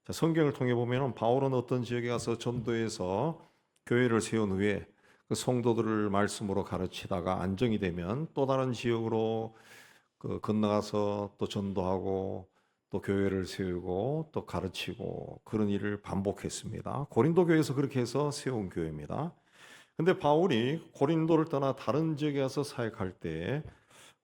자, 성경을 통해 보면은 바울은 어떤 지역에 가서 전도해서 교회를 세운 후에 그 성도들을 말씀으로 가르치다가 안정이 되면 또 다른 지역으로 건너가서 또 전도하고 또 교회를 세우고 또 가르치고 그런 일을 반복했습니다. 고린도 교회에서 그렇게 해서 세운 교회입니다. 근데 바울이 고린도를 떠나 다른 지역에 가서 사역할 때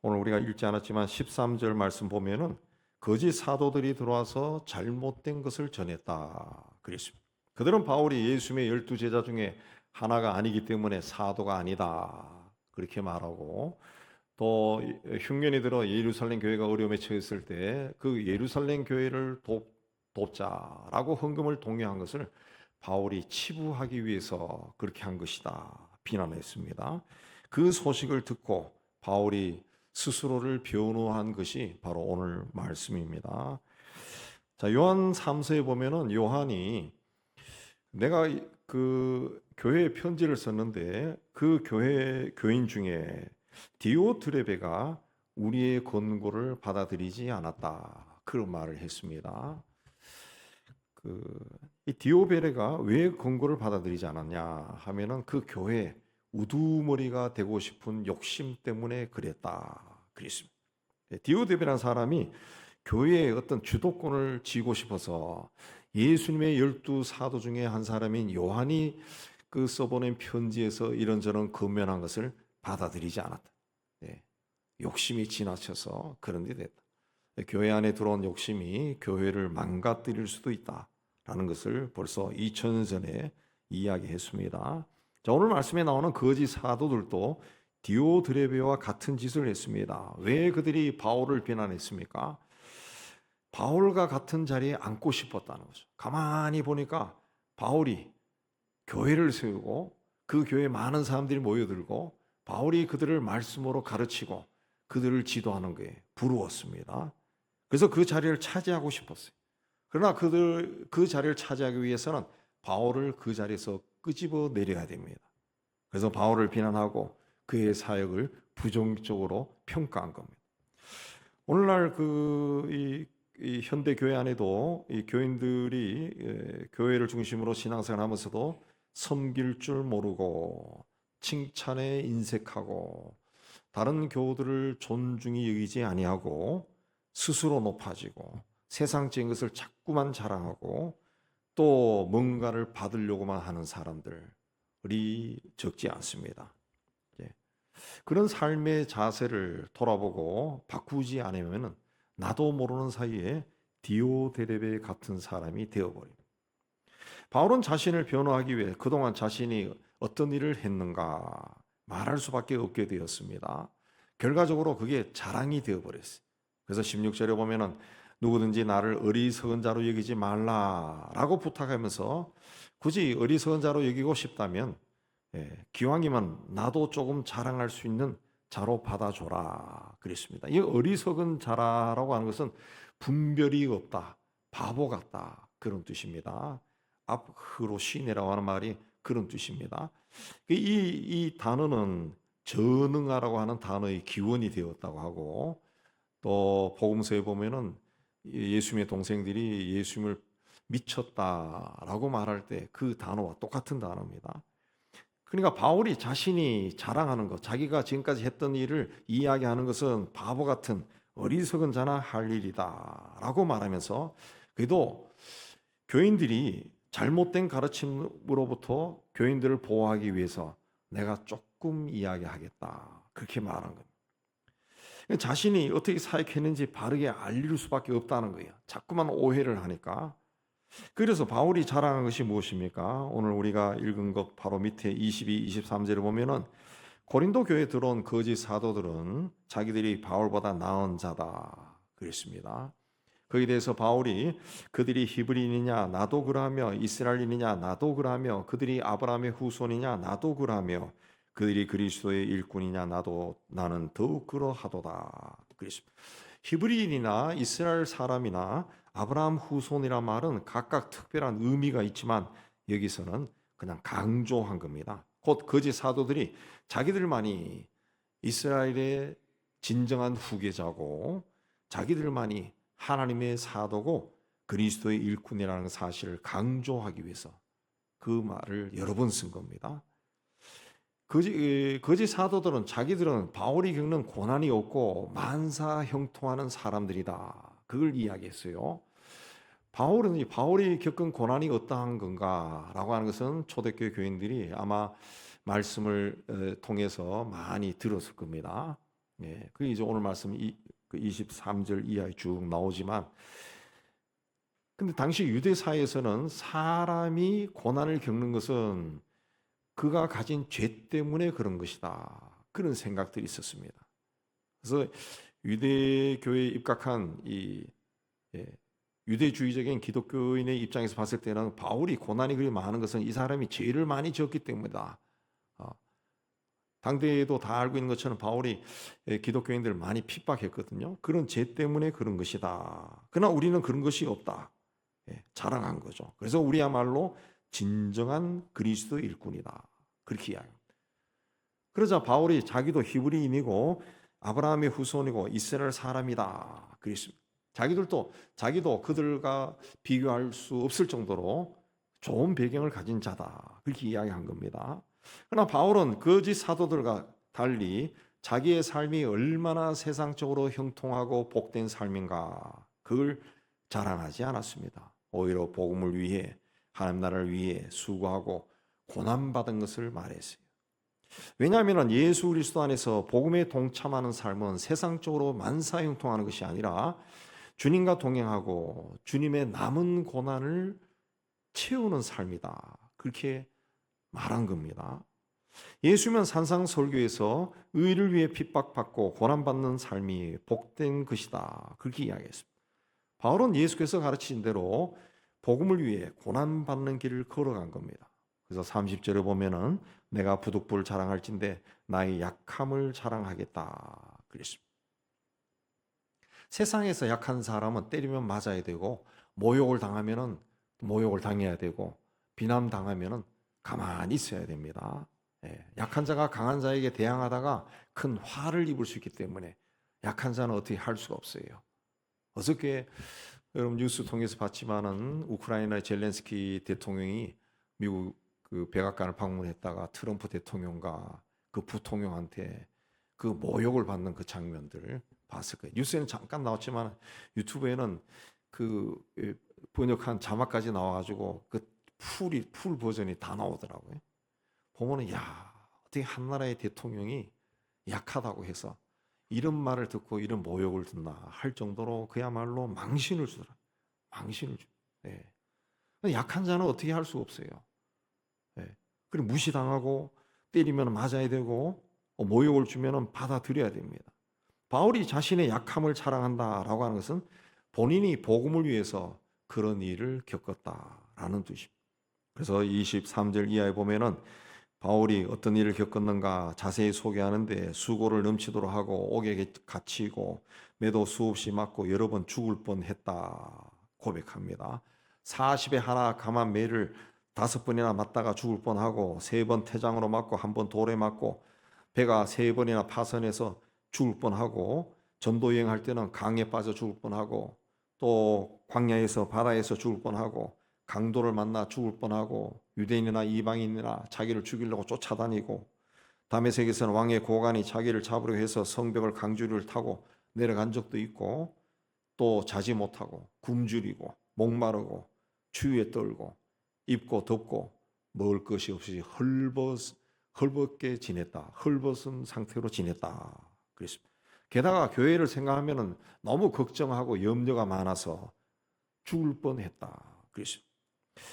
오늘 우리가 읽지 않았지만 13절 말씀 보면은 거짓 사도들이 들어와서 잘못된 것을 전했다 그랬습니다. 그들은 바울이 예수님의 12제자 중에 하나가 아니기 때문에 사도가 아니다 그렇게 말하고, 또 흉년이 들어 예루살렘 교회가 어려움에 처했을 때 그 예루살렘 교회를 돕자라고 헌금을 독려한 것을 바울이 치부하기 위해서 그렇게 한 것이다 비난했습니다. 그 소식을 듣고 바울이 스스로를 변호한 것이 바로 오늘 말씀입니다. 자, 요한 3서에 보면은 요한이 내가 그 교회에 편지를 썼는데 그 교인 중에 디오드레베가 우리의 권고를 받아들이지 않았다 그런 말을 했습니다. 이 디오베레가 왜 권고를 받아들이지 않았냐 하면은 그 교회 우두머리가 되고 싶은 욕심 때문에 그랬다 그랬습니다. 디오데베라는 사람이 교회의 어떤 주도권을 쥐고 싶어서 예수님의 12사도 중에 한 사람인 요한이 그 써보낸 편지에서 이런저런 권면한 것을 받아들이지 않았다. 네. 욕심이 지나쳐서 그런 데 됐다. 교회 안에 들어온 욕심이 교회를 망가뜨릴 수도 있다라는 것을 벌써 2000년 전에 이야기했습니다. 자, 오늘 말씀에 나오는 거짓 사도들도 디오드레베와 같은 짓을 했습니다. 왜 그들이 바울을 비난했습니까? 바울과 같은 자리에 앉고 싶었다는 거죠. 가만히 보니까 바울이 교회를 세우고 그 교회에 많은 사람들이 모여들고 바울이 그들을 말씀으로 가르치고 그들을 지도하는 게 부러웠습니다. 그래서 그 자리를 차지하고 싶었어요. 그러나 그 자리를 차지하기 위해서는 바울을 그 자리에서 끄집어 내려야 됩니다. 그래서 바울을 비난하고 그의 사역을 부정적으로 평가한 겁니다. 오늘날 이 현대 교회 안에도 이 교인들이 교회를 중심으로 신앙생활 하면서도 섬길 줄 모르고 칭찬에 인색하고 다른 교우들을 존중히 여기지 아니하고 스스로 높아지고 세상적인 것을 자꾸만 자랑하고 또 뭔가를 받으려고만 하는 사람들이 적지 않습니다. 그런 삶의 자세를 돌아보고 바꾸지 않으면 나도 모르는 사이에 디오데레베 같은 사람이 되어버립니다. 바울은 자신을 변호하기 위해 그동안 자신이 어떤 일을 했는가 말할 수밖에 없게 되었습니다. 결과적으로 그게 자랑이 되어버렸어요. 그래서 16절에 보면은 누구든지 나를 어리석은 자로 여기지 말라라고 부탁하면서 굳이 어리석은 자로 여기고 싶다면 기왕이면 나도 조금 자랑할 수 있는 자로 받아줘라 그랬습니다. 이 어리석은 자라라고 하는 것은 분별이 없다, 바보 같다 그런 뜻입니다. 앞흐로시네라고 하는 말이 그런 뜻입니다. 이 단어는 전능하라고 하는 단어의 기원이 되었다고 하고, 또 복음서에 보면은 예수님의 동생들이 예수님을 미쳤다라고 말할 때 그 단어와 똑같은 단어입니다. 그러니까 바울이 자신이 자랑하는 것, 자기가 지금까지 했던 일을 이야기하는 것은 바보 같은 어리석은 자나 할 일이다라고 말하면서, 그래도 교인들이 잘못된 가르침으로부터 교인들을 보호하기 위해서 내가 조금 이야기하겠다 그렇게 말한 겁니다. 자신이 어떻게 사역했는지 바르게 알릴 수밖에 없다는 거예요. 자꾸만 오해를 하니까. 그래서 바울이 자랑한 것이 무엇입니까? 오늘 우리가 읽은 것 바로 밑에 22, 23절을 보면은 고린도 교회에 들어온 거짓 사도들은 자기들이 바울보다 나은 자다 그랬습니다. 거기에 대해서 바울이 그들이 히브리인이냐 나도 그러하며 이스라엘인이냐 나도 그러하며 그들이 아브라함의 후손이냐 나도 그러하며 그들이 그리스도의 일꾼이냐 나는 더욱 그러하도다 그랬습니다. 히브리인이나 이스라엘 사람이나 아브라함 후손이란 말은 각각 특별한 의미가 있지만 여기서는 그냥 강조한 겁니다. 곧 거짓 사도들이 자기들만이 이스라엘의 진정한 후계자고 자기들만이 하나님의 사도고 그리스도의 일꾼이라는 사실을 강조하기 위해서 그 말을 여러 번 쓴 겁니다. 거짓 사도들은 자기들은 바울이 겪는 고난이 없고 만사 형통하는 사람들이다. 그걸 이야기했어요. 바울이 겪은 고난이 어떠한 건가라고 하는 것은 초대교회 교인들이 아마 말씀을 통해서 많이 들었을 겁니다. 예, 그게 이제 오늘 말씀 23절 이하에 쭉 나오지만, 근데 당시 유대 사회에서는 사람이 고난을 겪는 것은 그가 가진 죄 때문에 그런 것이다. 그런 생각들이 있었습니다. 그래서 유대교회에 입각한 예, 유대주의적인 기독교인의 입장에서 봤을 때는 바울이 고난이 그리 많은 것은 이 사람이 죄를 많이 지었기 때문이다. 당대에도 다 알고 있는 것처럼 바울이 기독교인들을 많이 핍박했거든요. 그런 죄 때문에 그런 것이다. 그러나 우리는 그런 것이 없다. 자랑한 거죠. 그래서 우리야말로 진정한 그리스도 일꾼이다. 그렇게 이야기합니다. 그러자 바울이 자기도 히브리인이고 아브라함의 후손이고 이스라엘 사람이다. 그랬습니다. 자기도 그들과 비교할 수 없을 정도로 좋은 배경을 가진 자다. 그렇게 이야기한 겁니다. 그러나 바울은 거짓 사도들과 달리 자기의 삶이 얼마나 세상적으로 형통하고 복된 삶인가 그걸 자랑하지 않았습니다. 오히려 복음을 위해 하나님 나라를 위해 수고하고 고난받은 것을 말했어요. 왜냐하면 예수 그리스도 안에서 복음에 동참하는 삶은 세상적으로 만사형통하는 것이 아니라 주님과 동행하고 주님의 남은 고난을 채우는 삶이다. 그렇게 말한 겁니다. 예수면 산상설교에서 의를 위해 핍박받고 고난받는 삶이 복된 것이다. 그렇게 이야기했습니다. 바울은 예수께서 가르치신 대로 복음을 위해 고난받는 길을 걸어간 겁니다. 그래서 30절에 보면은 내가 부득불 자랑할진대 나의 약함을 자랑하겠다. 그랬습니다. 세상에서 약한 사람은 때리면 맞아야 되고 모욕을 당하면은 모욕을 당해야 되고 비난 당하면은 가만히 있어야 됩니다. 약한 자가 강한 자에게 대항하다가 큰 화를 입을 수 있기 때문에 약한 자는 어떻게 할 수가 없어요. 어저께 여러분 뉴스 통해서 봤지만은 우크라이나 젤렌스키 대통령이 미국 그 백악관을 방문했다가 트럼프 대통령과 그 부통령한테 그 모욕을 받는 그 장면들을 봤을 거예요. 뉴스에는 잠깐 나왔지만 유튜브에는 그 번역한 자막까지 나와가지고 그 풀 버전이 다 나오더라고요. 보면은 야 어떻게 한 나라의 대통령이 약하다고 해서 이런 말을 듣고 이런 모욕을 듣나 할 정도로 그야말로 망신을 주더라. 망신을 주. 예. 약한 자는 어떻게 할 수가 없어요. 예. 그리고 무시당하고 때리면 맞아야 되고 모욕을 주면 받아들여야 됩니다. 바울이 자신의 약함을 자랑한다라고 하는 것은 본인이 복음을 위해서 그런 일을 겪었다라는 뜻입니다. 그래서 23절 이하에 보면은 바울이 어떤 일을 겪었는가 자세히 소개하는데 수고를 넘치도록 하고 옥에 갇히고 매도 수없이 맞고 여러 번 죽을 뻔했다 고백합니다. 40에 하나 감한 매를 5번이나 맞다가 죽을 뻔하고 3번 태장으로 맞고 1번 돌에 맞고 배가 3번이나 파선해서 죽을 뻔하고 전도 여행할 때는 강에 빠져 죽을 뻔하고 또 광야에서 바다에서 죽을 뻔하고 강도를 만나 죽을 뻔하고 유대인이나 이방인이나 자기를 죽이려고 쫓아다니고 다메섹에서는 왕의 고관이 자기를 잡으려 해서 성벽을 강주리를 타고 내려간 적도 있고 또 자지 못하고 굶주리고 목마르고 추위에 떨고 입고 덥고 먹을 것이 없이 헐벗게 지냈다. 헐벗은 상태로 지냈다. 그랬습니다. 게다가 교회를 생각하면 너무 걱정하고 염려가 많아서 죽을 뻔했다. 그랬습니다.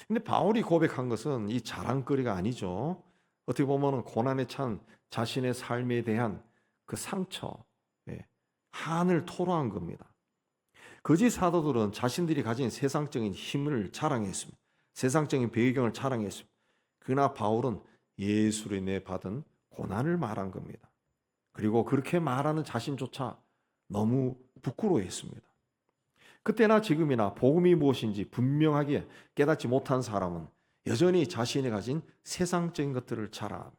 근데 바울이 고백한 것은 이 자랑거리가 아니죠. 어떻게 보면 고난에 찬 자신의 삶에 대한 그 상처, 한을 토로한 겁니다. 거짓 사도들은 자신들이 가진 세상적인 힘을 자랑했습니다. 세상적인 배경을 자랑했습니다. 그러나 바울은 예수로 인해 받은 고난을 말한 겁니다. 그리고 그렇게 말하는 자신조차 너무 부끄러워했습니다. 그때나 지금이나 복음이 무엇인지 분명하게 깨닫지 못한 사람은 여전히 자신이 가진 세상적인 것들을 자랑합니다.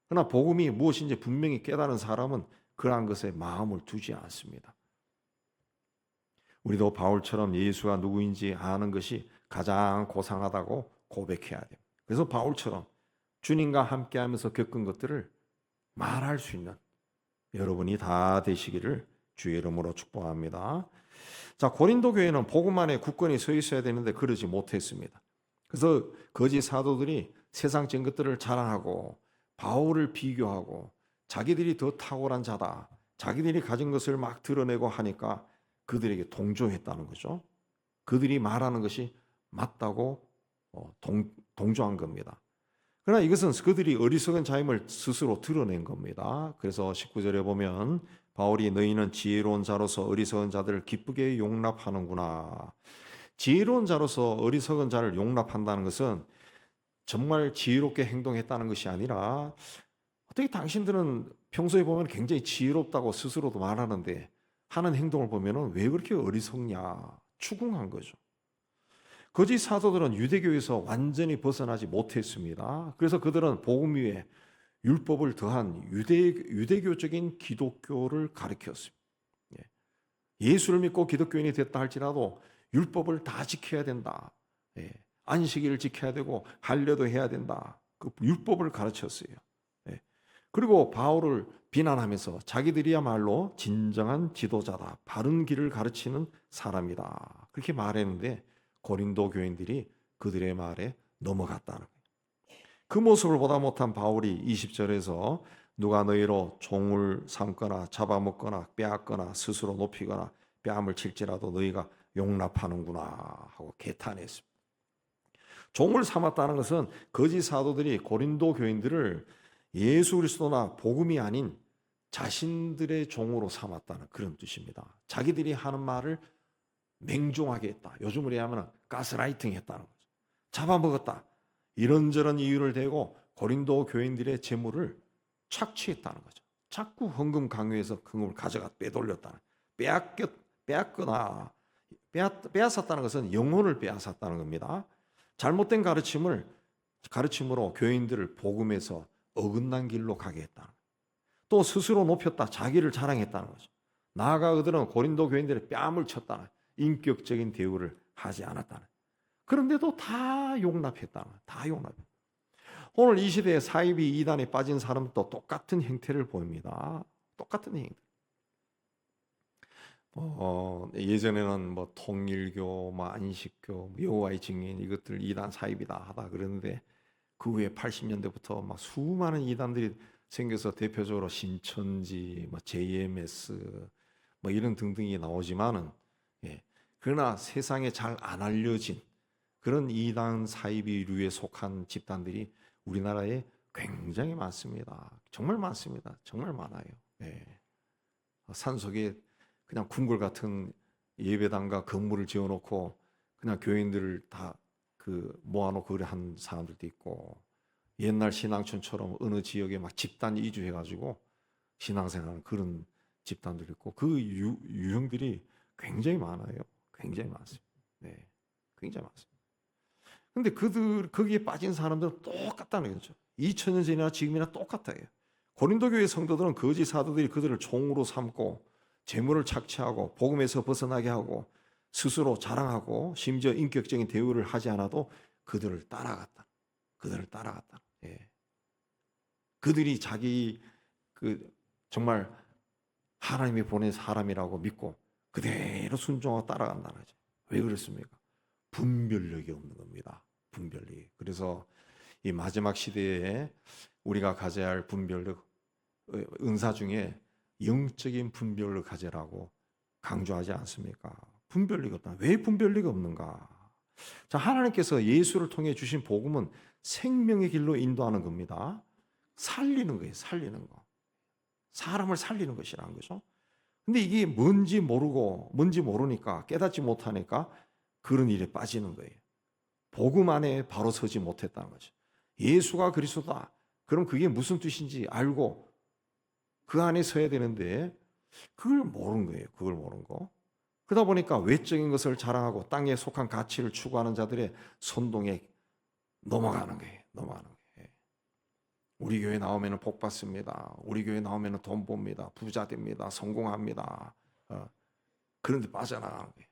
그러나 복음이 무엇인지 분명히 깨달은 사람은 그러한 것에 마음을 두지 않습니다. 우리도 바울처럼 예수가 누구인지 아는 것이 가장 고상하다고 고백해야 돼요. 그래서 바울처럼 주님과 함께하면서 겪은 것들을 말할 수 있는 여러분이 다 되시기를 주의 이름으로 축복합니다. 자, 고린도 교회는 복음 안에 굳건히 서 있어야 되는데 그러지 못했습니다. 그래서 거짓 사도들이 세상적인 것들을 자랑하고 바울을 비교하고 자기들이 더 탁월한 자다, 자기들이 가진 것을 막 드러내고 하니까 그들에게 동조했다는 거죠. 그들이 말하는 것이 맞다고 동조한 겁니다. 그러나 이것은 그들이 어리석은 자임을 스스로 드러낸 겁니다. 그래서 19절에 보면 바울이 너희는 지혜로운 자로서 어리석은 자들을 기쁘게 용납하는구나. 지혜로운 자로서 어리석은 자를 용납한다는 것은 정말 지혜롭게 행동했다는 것이 아니라 어떻게 당신들은 평소에 보면 굉장히 지혜롭다고 스스로도 말하는데 하는 행동을 보면 왜 그렇게 어리석냐 추궁한 거죠. 거짓 사도들은 유대교에서 완전히 벗어나지 못했습니다. 그래서 그들은 복음 위에 율법을 더한 유대교적인 기독교를 가르쳤습니다. 예수를 믿고 기독교인이 됐다 할지라도 율법을 다 지켜야 된다. 안식일을 지켜야 되고 할례도 해야 된다. 그 율법을 가르쳤어요. 그리고 바울을 비난하면서 자기들이야말로 진정한 지도자다. 바른 길을 가르치는 사람이다. 그렇게 말했는데 고린도 교인들이 그들의 말에 넘어갔다는 거예요. 그 모습을 보다 못한 바울이 20절에서 누가 너희로 종을 삼거나 잡아먹거나 빼앗거나 스스로 높이거나 뺨을 칠지라도 너희가 용납하는구나 하고 개탄했습니다. 종을 삼았다는 것은 거짓 사도들이 고린도 교인들을 예수 그리스도나 복음이 아닌 자신들의 종으로 삼았다는 그런 뜻입니다. 자기들이 하는 말을 맹종하게 했다. 요즘으로 하면 가스라이팅 했다는 거죠. 잡아먹었다. 이런저런 이유를 대고 고린도 교인들의 재물을 착취했다는 거죠. 자꾸 헌금 강요해서 헌금을 가져가 빼돌렸다는, 빼앗거나 빼앗았다는 것은 영혼을 빼앗았다는 겁니다. 잘못된 가르침으로 교인들을 복음에서 어긋난 길로 가게 했다는 거예요. 또 스스로 높였다. 자기를 자랑했다는 거죠. 나아가 그들은 고린도 교인들의 뺨을 쳤다는, 인격적인 대우를 하지 않았다는. 그런데도 다 용납했다는 거예요. 다 용납. 오늘 이 시대에 사이비 이단에 빠진 사람도 똑같은 행태를 보입니다. 똑같은 행태. 예전에는 뭐 통일교, 뭐 안식교, 여호와의 증인 이것들 이단 사입이다 하다 그러는데 그 후에 80년대부터 막 수많은 이단들이 생겨서 대표적으로 신천지, 뭐 JMS, 뭐 이런 등등이 나오지만은 그러나 세상에 잘 안 알려진 그런 이단 사이비류에 속한 집단들이 우리나라에 굉장히 많습니다. 정말 많습니다. 정말 많아요. 산속에 그냥 궁궐 같은 예배당과 건물을 지어놓고 그냥 교인들을 다 모아놓고 그래 한 사람들도 있고 옛날 신앙촌처럼 어느 지역에 막 집단 이주해가지고 신앙생활하는 그런 집단들이 있고 그 유형들이 굉장히 많아요. 굉장히 많습니다. 굉장히 많습니다. 근데 거기에 빠진 사람들은 똑같다는 거죠. 2000년 전이나 지금이나 똑같아요. 고린도 교회 성도들은 거짓 사도들이 그들을 종으로 삼고 재물을 착취하고 복음에서 벗어나게 하고 스스로 자랑하고 심지어 인격적인 대우를 하지 않아도 그들을 따라갔다. 그들이 자기 정말 하나님이 보낸 사람이라고 믿고 그대로 순종하고 따라간다는 거죠. 왜 그렇습니까? 분별력이 없는 겁니다. 분별력이. 그래서 이 마지막 시대에 우리가 가져야 할 분별력, 은사 중에 영적인 분별을 가져라고 강조하지 않습니까? 분별력이 없다. 왜 분별력이 없는가? 자, 하나님께서 예수를 통해 주신 복음은 생명의 길로 인도하는 겁니다. 살리는 거예요. 살리는 거. 사람을 살리는 것이라는 거죠. 근데 이게 뭔지 모르니까 깨닫지 못하니까 그런 일에 빠지는 거예요. 복음 안에 바로 서지 못했다는 거죠. 예수가 그리스도다. 그럼 그게 무슨 뜻인지 알고 그 안에 서야 되는데 그걸 모르는 거예요. 그걸 모르는 거. 그러다 보니까 외적인 것을 자랑하고 땅에 속한 가치를 추구하는 자들의 선동에 넘어가는 거예요. 우리 교회 나오면 복 받습니다. 우리 교회 나오면 돈 봅니다. 부자 됩니다. 성공합니다. 그런데 빠져나가는 거예요.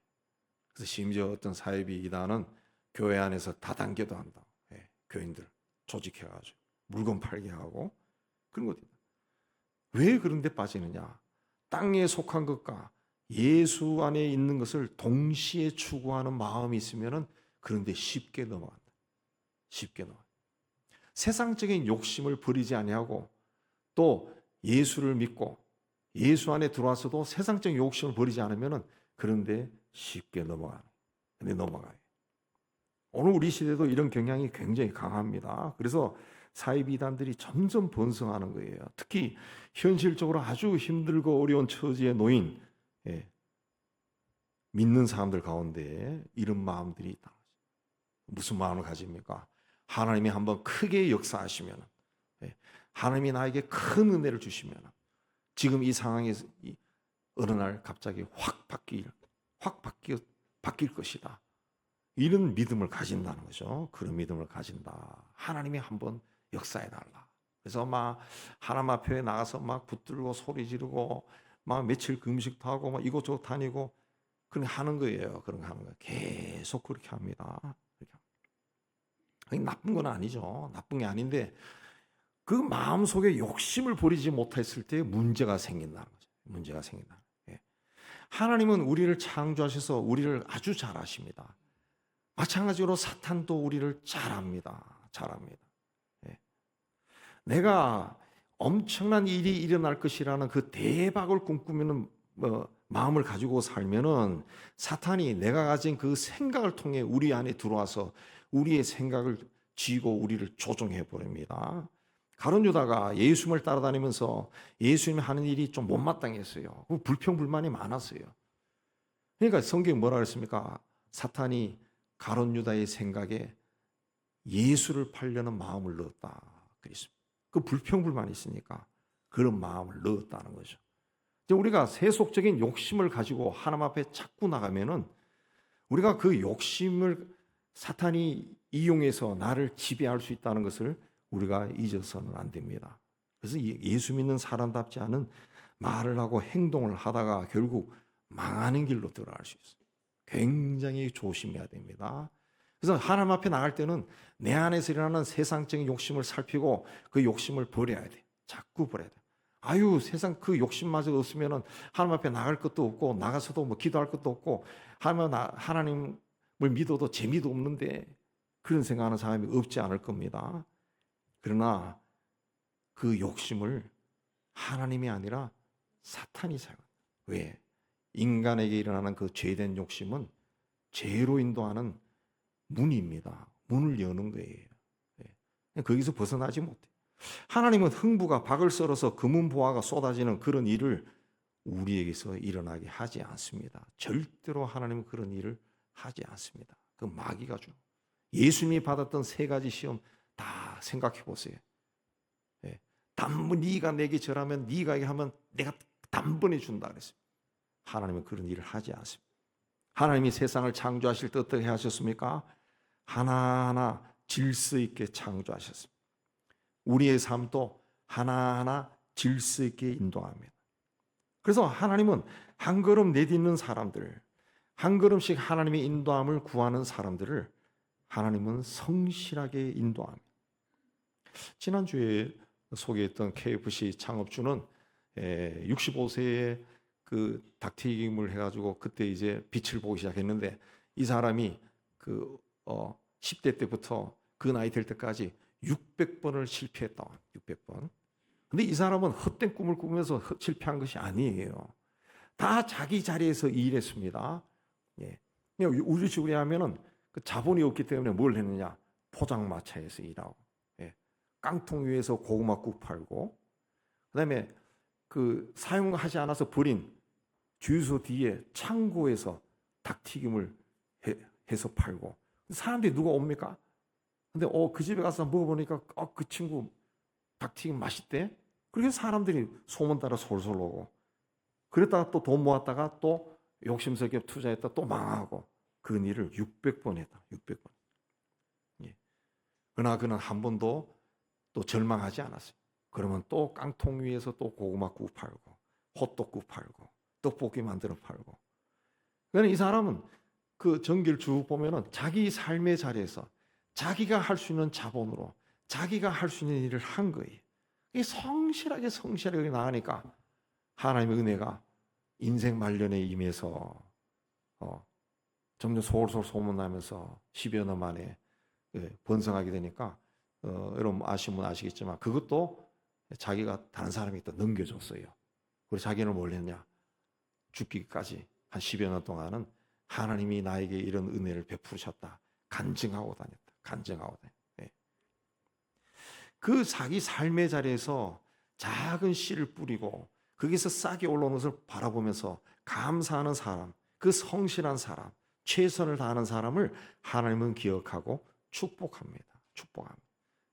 그래서 심지어 어떤 사이비 이단은 교회 안에서 다단계도 한다. 예, 교인들 조직해가지고 물건 팔게 하고 그런 것들. 왜 그런 데 빠지느냐? 땅에 속한 것과 예수 안에 있는 것을 동시에 추구하는 마음이 있으면은 그런 데 쉽게 넘어간다. 쉽게 넘어. 세상적인 욕심을 버리지 아니하고 또 예수를 믿고 예수 안에 들어와서도 세상적인 욕심을 버리지 않으면은 그런데 쉽게 넘어가요. 근데 넘어가요. 오늘 우리 시대도 이런 경향이 굉장히 강합니다. 그래서 사이비단들이 점점 번성하는 거예요. 특히 현실적으로 아주 힘들고 어려운 처지에 놓인 믿는 사람들 가운데 이런 마음들이 있다. 무슨 마음을 가집니까? 하나님이 한번 크게 역사하시면, 하나님이 나에게 큰 은혜를 주시면, 지금 이 상황에서 어느 날 갑자기 확 바뀔 것이다. 이런 믿음을 가진다는 거죠. 그런 믿음을 가진다. 하나님이 한번 역사해 달라. 그래서 막 하나님 앞에 나가서 막 붙들고 소리 지르고 막 며칠 금식도 하고 막 이곳저곳 다니고 그런 하는 거예요. 그런 거 하는 거예요. 계속 그렇게 합니다. 그게 나쁜 건 아니죠. 나쁜 게 아닌데 그 마음 속에 욕심을 버리지 못했을 때 문제가 생긴다는 거죠. 문제가 생긴다. 하나님은 우리를 창조하셔서 우리를 아주 잘 아십니다. 마찬가지로 사탄도 우리를 잘 압니다. 잘 압니다. 내가 엄청난 일이 일어날 것이라는 그 대박을 꿈꾸는 마음을 가지고 살면은 사탄이 내가 가진 그 생각을 통해 우리 안에 들어와서 우리의 생각을 쥐고 우리를 조종해 버립니다. 가룟 유다가 예수님을 따라다니면서 예수님이 하는 일이 좀 못마땅했어요. 불평불만이 많았어요. 그러니까 성경이 뭐라 그랬습니까? 사탄이 가룟 유다의 생각에 예수를 팔려는 마음을 넣었다. 그랬습니다. 그 불평불만이 있으니까 그런 마음을 넣었다는 거죠. 우리가 세속적인 욕심을 가지고 하나님 앞에 자꾸 나가면은 우리가 그 욕심을 사탄이 이용해서 나를 지배할 수 있다는 것을 우리가 잊어서는 안 됩니다. 그래서 예수 믿는 사람답지 않은 말을 하고 행동을 하다가 결국 망하는 길로 들어갈 수 있어요. 굉장히 조심해야 됩니다. 그래서 하나님 앞에 나갈 때는 내 안에서 일어나는 세상적인 욕심을 살피고 그 욕심을 버려야 돼. 자꾸 버려야 돼. 아유, 세상 그 욕심마저 없으면은 하나님 앞에 나갈 것도 없고 나가서도 뭐 기도할 것도 없고 하나님을 믿어도 재미도 없는데 그런 생각하는 사람이 없지 않을 겁니다. 그러나 그 욕심을 하나님이 아니라 사탄이 사용한다. 왜? 인간에게 일어나는 그 죄된 욕심은 죄로 인도하는 문입니다. 문을 여는 거예요. 거기서 벗어나지 못해. 하나님은 흥부가 박을 썰어서 금은 보화가 쏟아지는 그런 일을 우리에게서 일어나게 하지 않습니다. 절대로 하나님은 그런 일을 하지 않습니다. 그 마귀가 줘. 예수님이 받았던 세 가지 시험 다 생각해 보세요. 네가 내게 절하면 네가 하면 내가 단번에 준다 그랬어요. 하나님은 그런 일을 하지 않습니다. 하나님이 세상을 창조하실 때 어떻게 하셨습니까? 하나하나 질서 있게 창조하셨습니다. 우리의 삶도 하나하나 질서 있게 인도합니다. 그래서 하나님은 한 걸음 내딛는 사람들, 한 걸음씩 하나님의 인도함을 구하는 사람들을 하나님은 성실하게 인도합니다. 지난주에 소개했던 KFC 창업주는 65세에 그 닭튀김을 해가지고 그때 이제 빛을 보기 시작했는데 이 사람이 10대 때부터 그 나이 될 때까지 600번을 실패했다. 600번. 근데 이 사람은 헛된 꿈을 꾸면서 실패한 것이 아니에요. 다 자기 자리에서 일했습니다. 우리 식으로 하면은 그 자본이 없기 때문에 뭘 했느냐? 포장마차에서 일하고, 깡통 위에서 고구마국 팔고, 그다음에 그 사용하지 않아서 버린 주유소 뒤에 창고에서 닭튀김을 해서 팔고. 사람들이 누가 옵니까? 근데 그 집에 가서 먹어보니까 그 친구 닭튀김 맛있대. 그렇게 사람들이 소문 따라 솔솔 오고. 그랬다가 또 돈 모았다가 또 욕심스럽게 투자했다 또 망하고. 그 일을 600번 했다. 600번. 그러나 그는 한 번도 또 절망하지 않았어요. 그러면 또 깡통 위에서 또 고구마국 팔고 호떡국 팔고 떡볶이 만들어 팔고. 그러니까 이 사람은 그 전기를 쭉 보면은 자기 삶의 자리에서 자기가 할 수 있는 자본으로 자기가 할 수 있는 일을 한 거예요. 이 성실하게 나가니까 하나님의 은혜가 인생 말년에 임해서 점점 솔솔 소문나면서 10여 년 만에 번성하게 되니까 여러분 아시는 분 아시겠지만 그것도 자기가 다른 사람이 또 넘겨줬어요. 그리고 자기는 뭘 했냐? 죽기까지 한 10여 년 동안은 하나님이 나에게 이런 은혜를 베푸셨다. 간증하고 다녔다. 네. 그 자기 삶의 자리에서 작은 씨를 뿌리고 거기서 싹이 올라오는 것을 바라보면서 감사하는 사람, 그 성실한 사람, 최선을 다하는 사람을 하나님은 기억하고 축복합니다.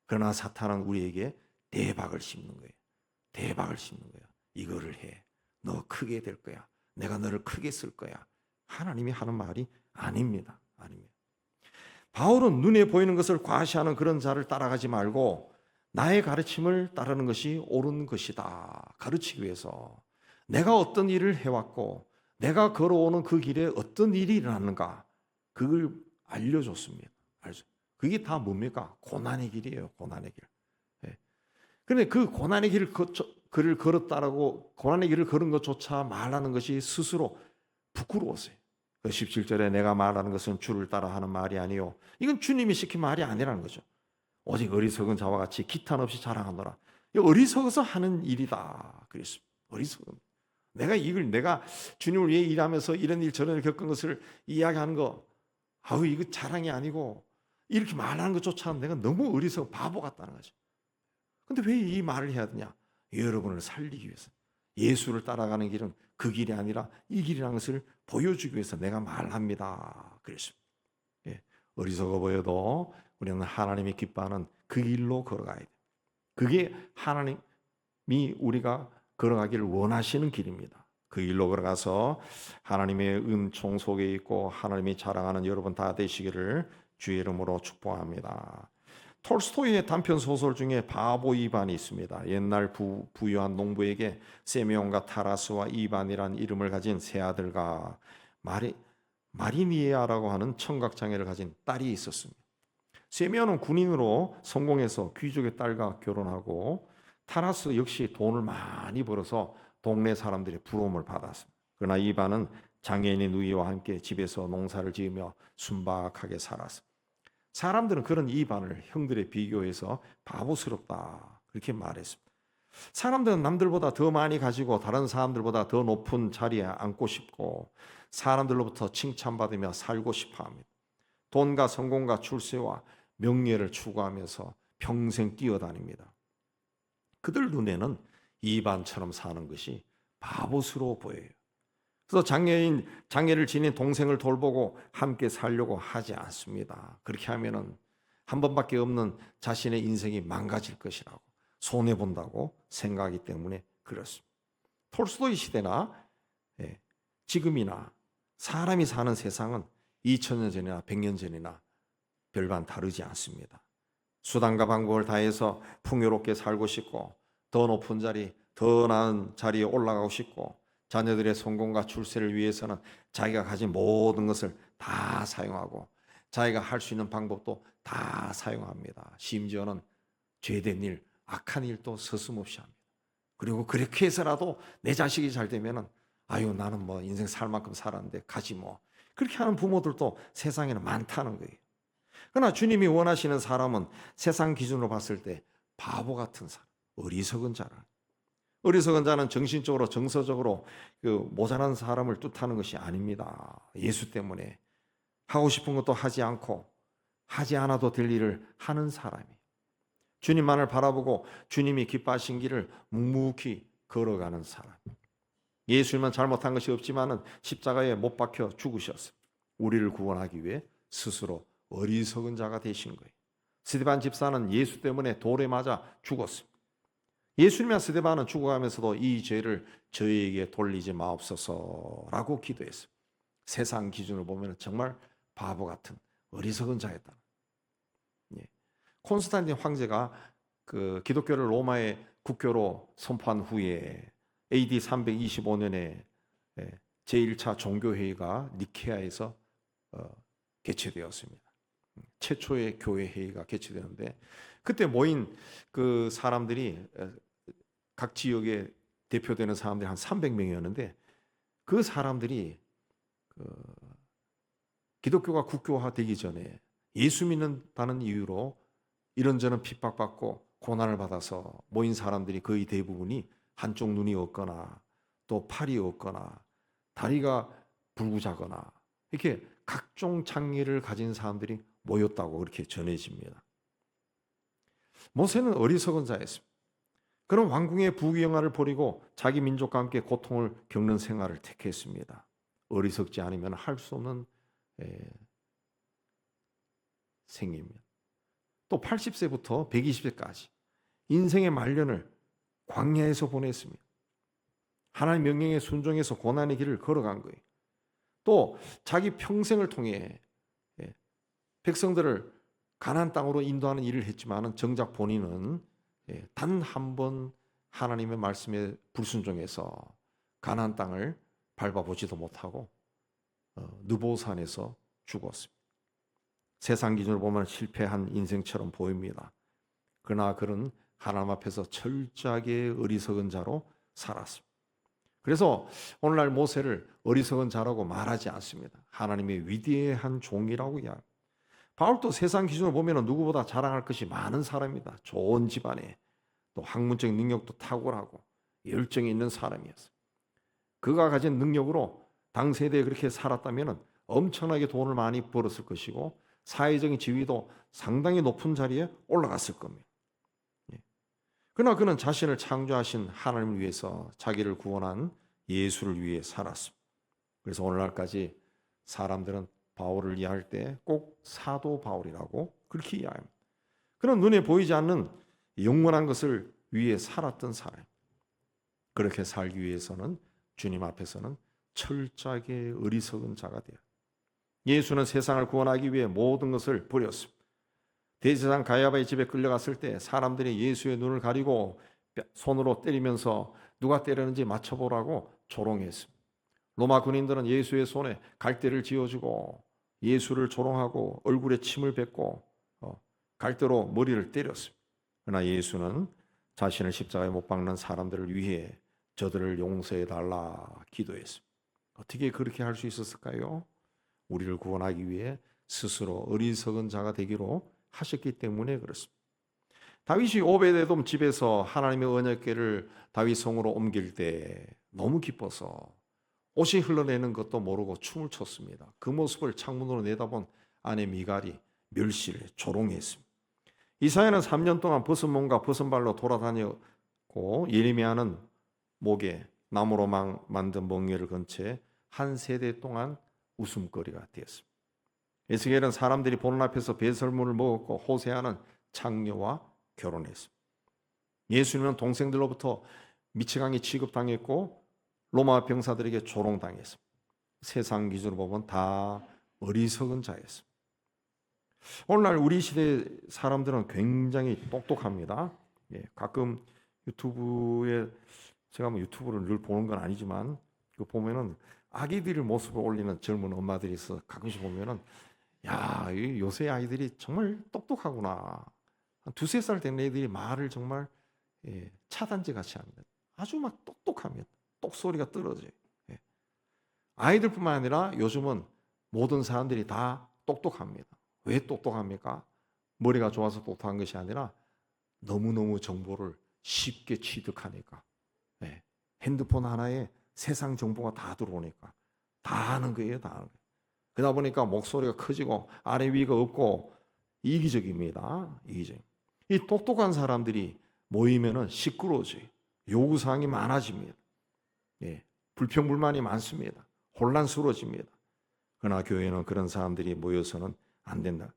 그러나 사탄은 우리에게 대박을 심는 거예요. 이거를 해. 너 크게 될 거야. 내가 너를 크게 쓸 거야. 하나님이 하는 말이 아닙니다. 바울은 눈에 보이는 것을 과시하는 그런 자를 따라가지 말고 나의 가르침을 따르는 것이 옳은 것이다. 가르치기 위해서 내가 어떤 일을 해왔고 내가 걸어오는 그 길에 어떤 일이 일어났는가 그걸 알려줬습니다. 그게 다 뭡니까? 고난의 길이에요. 고난의 길. 그런데 그 고난의 길을 걸었다라고 고난의 길을 걸은 것조차 말하는 것이 스스로 부끄러웠어요. 17절에 내가 말하는 것은 주를 따라 하는 말이 아니요. 이건 주님이 시킨 말이 아니라는 거죠. 오직 어리석은 자와 같이 기탄 없이 자랑하노라. 어리석어서 하는 일이다. 그랬습니다. 어리석은. 내가 주님을 위해 일하면서 이런 일 저런 일 겪은 것을 이야기하는 거, 이거 자랑이 아니고 이렇게 말하는 것조차는 내가 너무 어리석은 바보 같다는 거죠. 근데 왜 이 말을 해야 되냐? 여러분을 살리기 위해서. 예수를 따라가는 길은 그 길이 아니라 이 길이라는 것을 보여주기 위해서 내가 말합니다. 그랬습니다. 어리석어 보여도 우리는 하나님이 기뻐하는 그 길로 걸어가야 돼요. 그게 하나님이 우리가 걸어가기를 원하시는 길입니다. 그 길로 걸어가서 하나님의 은총 속에 있고 하나님이 자랑하는 여러분 다 되시기를 주의 이름으로 축복합니다. 톨스토이의 단편 소설 중에 바보 이반이 있습니다. 옛날 부유한 농부에게 세미온과 타라스와 이반이란 이름을 가진 세 아들과 마리니에아라고 하는 청각장애를 가진 딸이 있었습니다. 세미온은 군인으로 성공해서 귀족의 딸과 결혼하고 타라스 역시 돈을 많이 벌어서 동네 사람들의 부러움을 받았습니다. 그러나 이반은 장애인의 누이와 함께 집에서 농사를 지으며 순박하게 살았습니다. 사람들은 그런 이반을 형들에 비교해서 바보스럽다 그렇게 말했습니다. 사람들은 남들보다 더 많이 가지고 다른 사람들보다 더 높은 자리에 앉고 싶고 사람들로부터 칭찬받으며 살고 싶어합니다. 돈과 성공과 출세와 명예를 추구하면서 평생 뛰어다닙니다. 그들 눈에는 이반처럼 사는 것이 바보스러워 보여요. 그래서 장애를 지닌 동생을 돌보고 함께 살려고 하지 않습니다. 그렇게 하면은 한 번밖에 없는 자신의 인생이 망가질 것이라고 손해 본다고 생각하기 때문에 그렇습니다. 톨스토이 시대나 지금이나 사람이 사는 세상은 2000년 전이나 100년 전이나 별반 다르지 않습니다. 수단과 방법을 다해서 풍요롭게 살고 싶고 더 높은 자리, 더 나은 자리에 올라가고 싶고 자녀들의 성공과 출세를 위해서는 자기가 가진 모든 것을 다 사용하고 자기가 할 수 있는 방법도 다 사용합니다. 심지어는 죄된 일, 악한 일도 서슴없이 합니다. 그리고 그렇게 해서라도 내 자식이 잘 되면은 나는 뭐 인생 살 만큼 살았는데 가지 뭐. 그렇게 하는 부모들도 세상에는 많다는 거예요. 그러나 주님이 원하시는 사람은 세상 기준으로 봤을 때 바보 같은 사람, 어리석은 자라. 어리석은 자는 정신적으로 정서적으로 모자란 사람을 뜻하는 것이 아닙니다. 예수 때문에 하고 싶은 것도 하지 않고 하지 않아도 될 일을 하는 사람이 주님만을 바라보고 주님이 기뻐하신 길을 묵묵히 걸어가는 사람. 예수님은 잘못한 것이 없지만은 십자가에 못 박혀 죽으셨어. 우리를 구원하기 위해 스스로 어리석은 자가 되신 거예요. 스데반 집사는 예수 때문에 돌에 맞아 죽었습니다. 예수님과 스데반은 죽어가면서도 이 죄를 저희에게 돌리지 마옵소서라고 기도했습니다. 세상 기준으로 보면 정말 바보 같은 어리석은 자였다. 콘스탄틴 황제가 그 기독교를 로마의 국교로 선포한 후에 AD 325년에 제1차 종교회의가 니케아에서 개최되었습니다. 최초의 교회 회의가 개최되는데 그때 모인 그 사람들이 각 지역에 대표되는 사람들이 한 300명이었는데 그 사람들이 기독교가 국교화되기 전에 예수 믿는다는 이유로 이런저런 핍박받고 고난을 받아서 모인 사람들이 거의 대부분이 한쪽 눈이 없거나 또 팔이 없거나 다리가 불구자거나 이렇게 각종 장애를 가진 사람들이 모였다고 그렇게 전해집니다. 모세는 어리석은 자였습니다. 그런 왕궁의 부귀영화를 버리고 자기 민족과 함께 고통을 겪는 생활을 택했습니다. 어리석지 않으면 할 수 없는 생입니다. 또 80세부터 120세까지 인생의 말년을 광야에서 보냈습니다. 하나님 명령에 순종해서 고난의 길을 걸어간 거예요. 또 자기 평생을 통해 백성들을 가나안 땅으로 인도하는 일을 했지만 정작 본인은 단 한 번 하나님의 말씀에 불순종해서 가나안 땅을 밟아보지도 못하고 느보산에서 죽었습니다. 세상 기준으로 보면 실패한 인생처럼 보입니다. 그러나 그는 하나님 앞에서 철저하게 어리석은 자로 살았습니다. 그래서 오늘날 모세를 어리석은 자라고 말하지 않습니다. 하나님의 위대한 종이라고 이야기합니다. 바울도 세상 기준으로 보면 누구보다 자랑할 것이 많은 사람입니다. 좋은 집안에 또 학문적 능력도 탁월하고 열정이 있는 사람이었어요. 그가 가진 능력으로 당세대에 그렇게 살았다면 엄청나게 돈을 많이 벌었을 것이고 사회적인 지위도 상당히 높은 자리에 올라갔을 겁니다. 그러나 그는 자신을 창조하신 하나님을 위해서 자기를 구원한 예수를 위해 살았습니다. 그래서 오늘날까지 사람들은 바울을 이해할 때 꼭 사도 바울이라고 그렇게 이해합니다. 그는 눈에 보이지 않는 영원한 것을 위해 살았던 사람. 그렇게 살기 위해서는 주님 앞에서는 철저하게 어리석은 자가 되어요. 예수는 세상을 구원하기 위해 모든 것을 버렸습니다. 대제사장 가야바의 집에 끌려갔을 때 사람들이 예수의 눈을 가리고 손으로 때리면서 누가 때렸는지 맞춰보라고 조롱했습니다. 로마 군인들은 예수의 손에 갈대를 쥐어주고 예수를 조롱하고 얼굴에 침을 뱉고 갈대로 머리를 때렸습니다. 그러나 예수는 자신을 십자가에 못 박는 사람들을 위해 저들을 용서해달라 기도했습니다. 어떻게 그렇게 할 수 있었을까요? 우리를 구원하기 위해 스스로 어리석은 자가 되기로 하셨기 때문에 그렇습니다. 다윗이 오베데돔 집에서 하나님의 언약궤를 다윗 성으로 옮길 때 너무 기뻐서 옷이 흘러내는 것도 모르고 춤을 췄습니다. 그 모습을 창문으로 내다본 아내 미갈이 멸시를 조롱했습니다. 이사야는 3년 동안 벗은 몸과 벗은 발로 돌아다녔고 예레미야는 목에 나무로 만든 멍에를 건 채 한 세대 동안 웃음거리가 되었습니다. 에스겔은 사람들이 보는 앞에서 배설물을 먹었고 호세아는 창녀와 결혼했습니다. 예수님은 동생들로부터 미치광이 취급당했고 로마 병사들에게 조롱당했습니다. 세상 기준으로 보면 다 어리석은 자였습니다. 오늘날 우리 시대 사람들은 굉장히 똑똑합니다. 가끔 유튜브에 제가 뭐 유튜브를 늘 보는 건 아니지만 그 보면은 아기들 모습을 올리는 젊은 엄마들이 있어 가끔씩 보면은 야, 요새 아이들이 정말 똑똑하구나. 한 두세 살 된 애들이 말을 정말 차단제 같이 합니다. 아주 막 똑똑합니다. 똑소리가 떨어져요. 아이들뿐만 아니라 요즘은 모든 사람들이 다 똑똑합니다. 왜 똑똑합니까? 머리가 좋아서 똑똑한 것이 아니라 너무너무 정보를 쉽게 취득하니까. 핸드폰 하나에 세상 정보가 다 들어오니까 다 아는 거예요. 다 아는 거예요. 그러다 보니까 목소리가 커지고 아래 위가 없고 이기적입니다. 이기적. 이 똑똑한 사람들이 모이면은 시끄러워져요. 요구사항이 많아집니다. 불평불만이 많습니다. 혼란스러워집니다. 그러나 교회는 그런 사람들이 모여서는 안 된다.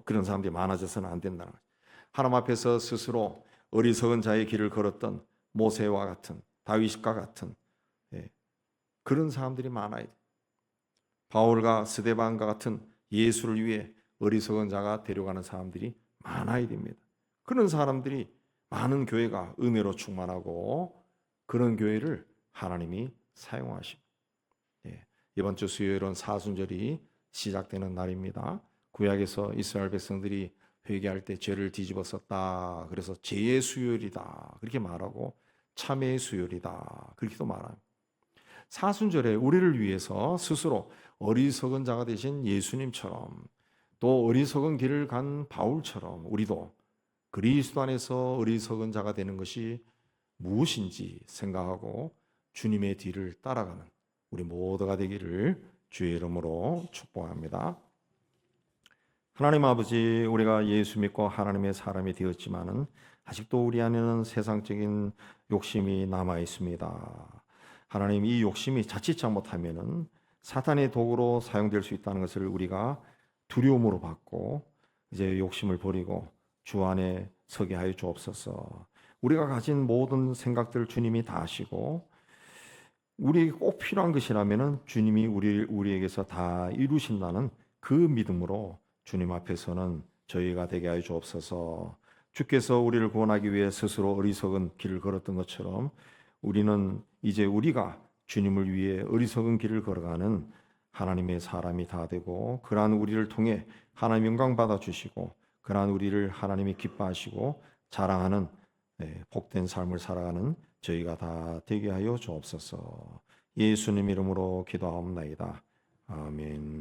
그런 사람들이 많아져서는 안 된다는 거죠. 하나님 앞에서 스스로 어리석은 자의 길을 걸었던 모세와 같은 다윗과 같은 그런 사람들이 많아야 돼요. 바울과 스데반과 같은 예수를 위해 어리석은 자가 데려가는 사람들이 많아야 됩니다. 그런 사람들이 많은 교회가 은혜로 충만하고 그런 교회를 하나님이 사용하십니다. 이번 주 수요일은 사순절이 시작되는 날입니다. 구약에서 이스라엘 백성들이 회개할 때 죄를 뒤집었었다. 그래서 죄의 수요일이다. 그렇게 말하고 참회의 수요일이다. 그렇게도 말합니다. 사순절에 우리를 위해서 스스로 어리석은 자가 되신 예수님처럼 또 어리석은 길을 간 바울처럼 우리도 그리스도 안에서 어리석은 자가 되는 것이 무엇인지 생각하고 주님의 뒤를 따라가는 우리 모두가 되기를 주의 이름으로 축복합니다. 하나님 아버지, 우리가 예수 믿고 하나님의 사람이 되었지만은 아직도 우리 안에는 세상적인 욕심이 남아 있습니다. 하나님, 이 욕심이 자칫 잘못하면은 사탄의 도구로 사용될 수 있다는 것을 우리가 두려움으로 받고 이제 욕심을 버리고 주 안에 서게 하여 주옵소서. 우리가 가진 모든 생각들 주님이 다 아시고 우리에게 꼭 필요한 것이라면은 주님이 우리에게서 다 이루신다는 그 믿음으로 주님 앞에서는 저희가 되게 하여 주옵소서. 주께서 우리를 구원하기 위해 스스로 어리석은 길을 걸었던 것처럼 우리는 이제 우리가 주님을 위해 어리석은 길을 걸어가는 하나님의 사람이 다 되고 그러한 우리를 통해 하나님 영광 받아 주시고 그러한 우리를 하나님이 기뻐하시고 자랑하는 복된 삶을 살아가는 저희가 다 되게 하여 주옵소서. 예수님 이름으로 기도하옵나이다. 아멘.